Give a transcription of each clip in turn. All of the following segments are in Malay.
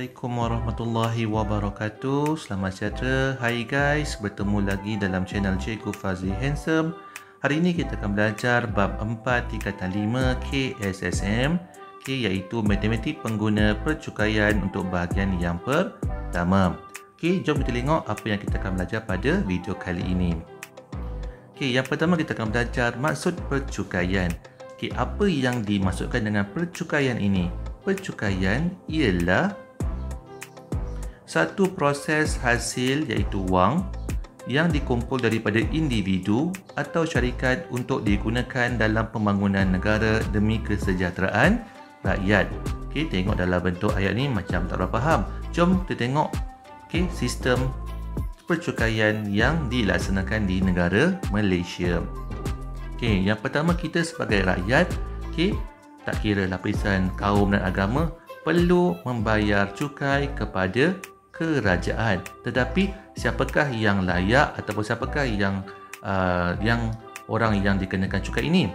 Assalamualaikum warahmatullahi wabarakatuh. Selamat sejahtera. Hai guys, bertemu lagi dalam channel Cikgu Fazli Handsome. Hari ini kita akan belajar bab 4 tingkatan 5 KSSM, iaitu matematik pengguna percukaian untuk bahagian yang pertama. Jom kita tengok apa yang kita akan belajar pada video kali ini. Yang pertama kita akan belajar maksud percukaian. Apa yang dimaksudkan dengan percukaian ini? Percukaian ialah satu proses hasil iaitu wang yang dikumpul daripada individu atau syarikat untuk digunakan dalam pembangunan negara demi kesejahteraan rakyat. Tengok dalam bentuk ayat ni macam tak berapa faham. Jom kita tengok sistem percukaian yang dilaksanakan di negara Malaysia. Yang pertama, kita sebagai rakyat, tak kira lapisan kaum dan agama, perlu membayar cukai kepada kerajaan. Tetapi siapakah yang layak ataupun siapakah yang orang yang dikenakan cukai ini?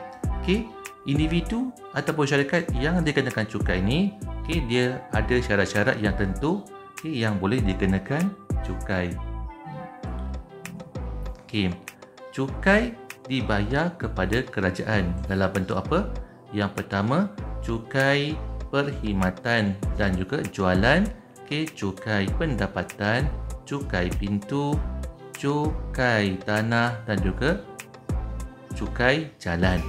Individu ataupun syarikat yang dikenakan cukai ini, dia ada syarat-syarat yang tentu yang boleh dikenakan cukai. Cukai dibayar kepada kerajaan dalam bentuk apa? Yang pertama, cukai perkhidmatan dan juga jualan, cukai pendapatan, cukai pintu, cukai tanah dan juga cukai jalan.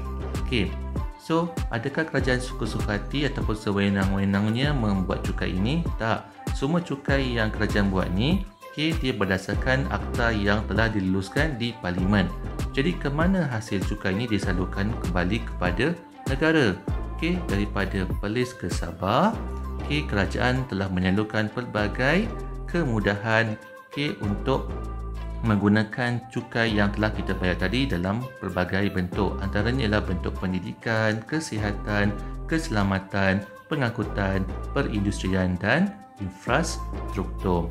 So, adakah kerajaan suka-suka hati ataupun sewenang-wenangnya membuat cukai ini? Tak. Semua cukai yang kerajaan buat ni, dia berdasarkan akta yang telah diluluskan di Parlimen. Jadi, ke mana hasil cukai ini disalurkan kembali kepada negara? Daripada Perlis ke Sabah, kerajaan telah menyalurkan pelbagai kemudahan untuk menggunakan cukai yang telah kita bayar tadi dalam pelbagai bentuk. Antaranya ialah bentuk pendidikan, kesihatan, keselamatan, pengangkutan, perindustrian dan infrastruktur.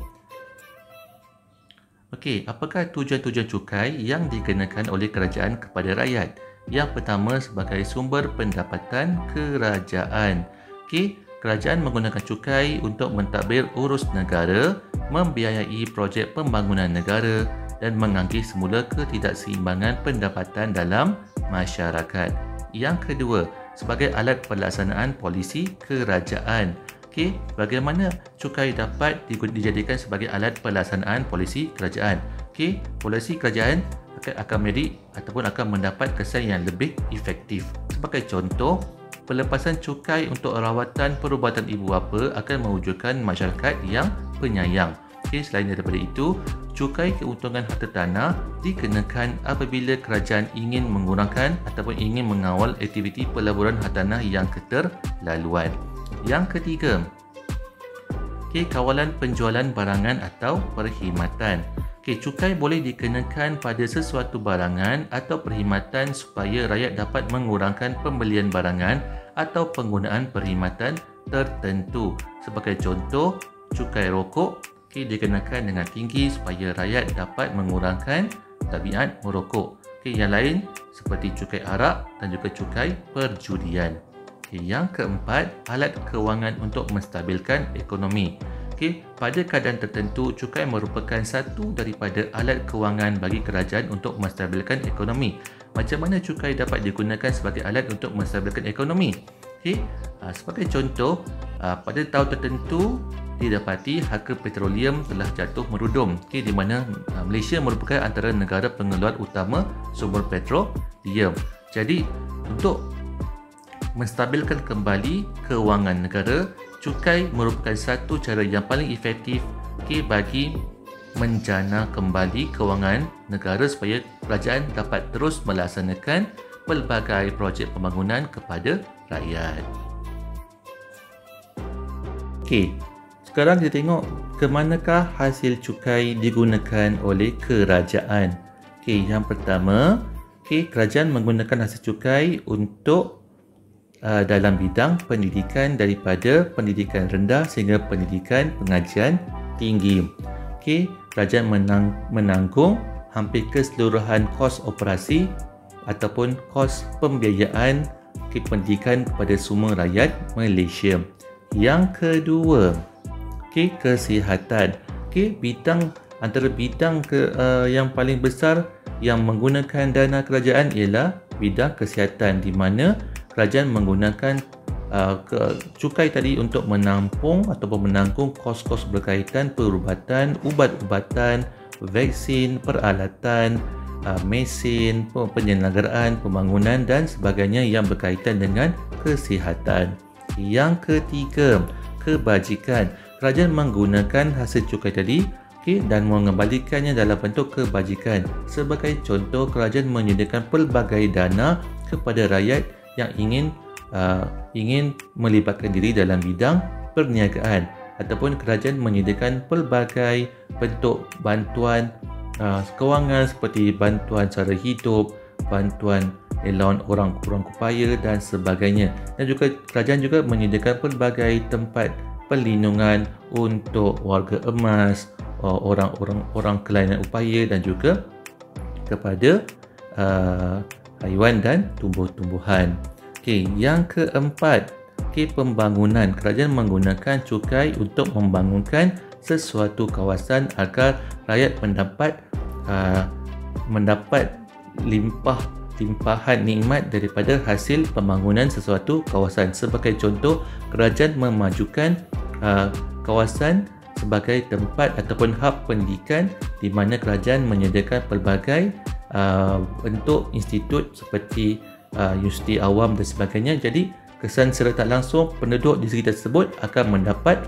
Apakah tujuan-tujuan cukai yang dikenakan oleh kerajaan kepada rakyat? Yang pertama, sebagai sumber pendapatan kerajaan. Kerajaan menggunakan cukai untuk mentadbir urus negara, membiayai projek pembangunan negara dan mengangkis semula ketidakseimbangan pendapatan dalam masyarakat. Yang kedua, sebagai alat pelaksanaan polisi kerajaan. Bagaimana cukai dapat dijadikan sebagai alat pelaksanaan polisi kerajaan? Polisi kerajaan akan menjadi ataupun akan mendapat kesan yang lebih efektif. Sebagai contoh, pelepasan cukai untuk rawatan perubatan ibu bapa akan mewujudkan masyarakat yang penyayang. Selain daripada itu, cukai keuntungan harta tanah dikenakan apabila kerajaan ingin mengurangkan ataupun ingin mengawal aktiviti pelaburan harta tanah yang keterlaluan. Yang ketiga, kawalan penjualan barangan atau perkhidmatan. Cukai boleh dikenakan pada sesuatu barangan atau perkhidmatan supaya rakyat dapat mengurangkan pembelian barangan atau penggunaan perkhidmatan tertentu. Sebagai contoh, cukai rokok dikenakan dengan tinggi supaya rakyat dapat mengurangkan tabiat merokok. Yang lain seperti cukai arak dan juga cukai perjudian. Yang keempat, alat kewangan untuk menstabilkan ekonomi. Pada keadaan tertentu, cukai merupakan satu daripada alat kewangan bagi kerajaan untuk menstabilkan ekonomi. Macam mana cukai dapat digunakan sebagai alat untuk menstabilkan ekonomi? Sebagai contoh, pada tahun tertentu didapati harga petroleum telah jatuh merudum, di mana Malaysia merupakan antara negara pengeluar utama sumber petroleum. Jadi, untuk menstabilkan kembali kewangan negara, cukai merupakan satu cara yang paling efektif bagi menjana kembali kewangan negara supaya kerajaan dapat terus melaksanakan pelbagai projek pembangunan kepada rakyat. Sekarang kita tengok ke manakah hasil cukai digunakan oleh kerajaan. Yang pertama, kerajaan menggunakan hasil cukai untuk dalam bidang pendidikan, daripada pendidikan rendah sehingga pendidikan pengajian tinggi. Kerajaan menanggung hampir keseluruhan kos operasi ataupun kos pembiayaan pendidikan kepada semua rakyat Malaysia. Yang kedua, kesihatan. Bidang antara bidang yang paling besar yang menggunakan dana kerajaan ialah bidang kesihatan, di mana kerajaan menggunakan cukai tadi untuk menampung ataupun menanggung kos-kos berkaitan perubatan, ubat-ubatan, vaksin, peralatan, mesin, penyelenggaraan, pembangunan dan sebagainya yang berkaitan dengan kesihatan. Yang ketiga, kebajikan. Kerajaan menggunakan hasil cukai tadi dan mengembalikannya dalam bentuk kebajikan. Sebagai contoh, kerajaan menyediakan pelbagai dana kepada rakyat yang ingin melibatkan diri dalam bidang perniagaan, ataupun kerajaan menyediakan pelbagai bentuk bantuan kewangan seperti bantuan cara hidup, bantuan allowance orang kupaya dan sebagainya. Dan juga kerajaan juga menyediakan pelbagai tempat perlindungan untuk warga emas, orang kelainan upaya dan juga kepada haiwan dan tumbuh-tumbuhan. Yang keempat, pembangunan. Kerajaan menggunakan cukai untuk membangunkan sesuatu kawasan agar rakyat mendapat limpahan nikmat daripada hasil pembangunan sesuatu kawasan. Sebagai contoh, kerajaan memajukan kawasan sebagai tempat ataupun hub pendidikan, di mana kerajaan menyediakan pelbagai bentuk institut seperti universiti awam dan sebagainya. Jadi kesan secara tak langsung penduduk di segi tersebut akan mendapat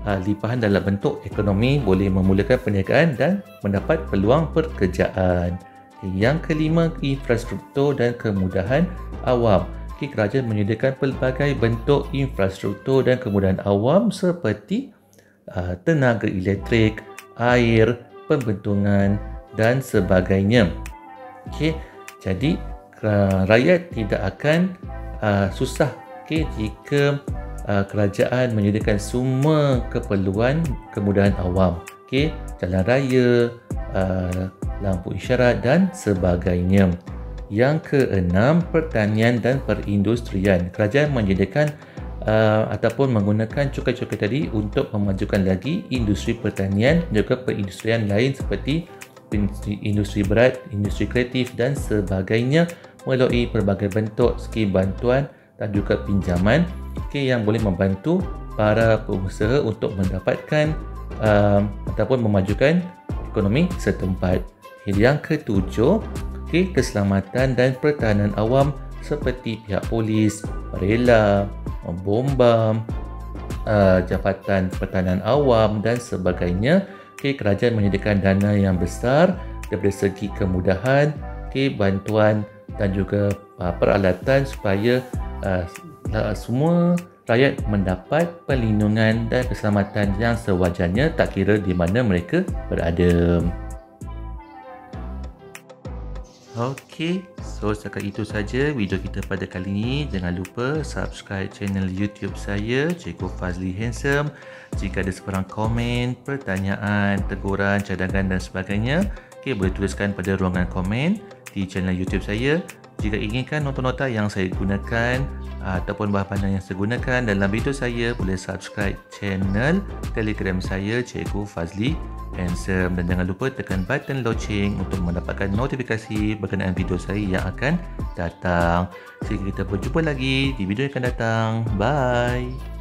limpahan dalam bentuk ekonomi, boleh memulakan perniagaan dan mendapat peluang pekerjaan. Yang kelima, infrastruktur dan kemudahan awam. Kerajaan menyediakan pelbagai bentuk infrastruktur dan kemudahan awam seperti tenaga elektrik, air, pembentungan dan sebagainya. Jadi rakyat tidak akan susah jika kerajaan menyediakan semua keperluan kemudahan awam, jalan raya, lampu isyarat dan sebagainya. Yang keenam, pertanian dan perindustrian. Kerajaan menyediakan ataupun menggunakan cukai-cukai tadi untuk memajukan lagi industri pertanian dan juga perindustrian lain seperti industri berat, industri kreatif dan sebagainya, melalui pelbagai bentuk skim bantuan dan juga pinjaman yang boleh membantu para pengusaha untuk mendapatkan ataupun memajukan ekonomi setempat. Yang ketujuh, keselamatan dan pertahanan awam seperti pihak polis, rela, bombam, jabatan pertahanan awam dan sebagainya. Kerajaan menyediakan dana yang besar daripada segi kemudahan, bantuan dan juga peralatan supaya semua rakyat mendapat perlindungan dan keselamatan yang sewajarnya, tak kira di mana mereka berada. So setakat itu saja video kita pada kali ini. Jangan lupa subscribe channel YouTube saya, Cikgu Fazli Handsome. Jika ada sebarang komen, pertanyaan, teguran, cadangan dan sebagainya, boleh tuliskan pada ruangan komen di channel YouTube saya. Jika inginkan nota-nota yang saya gunakan ataupun bahan pandangan yang saya gunakan dalam video saya, boleh subscribe channel Telegram saya, Cikgu Fazli Handsome, dan jangan lupa tekan button loceng untuk mendapatkan notifikasi berkenaan video saya yang akan datang. Sehingga kita berjumpa lagi di video yang akan datang. Bye.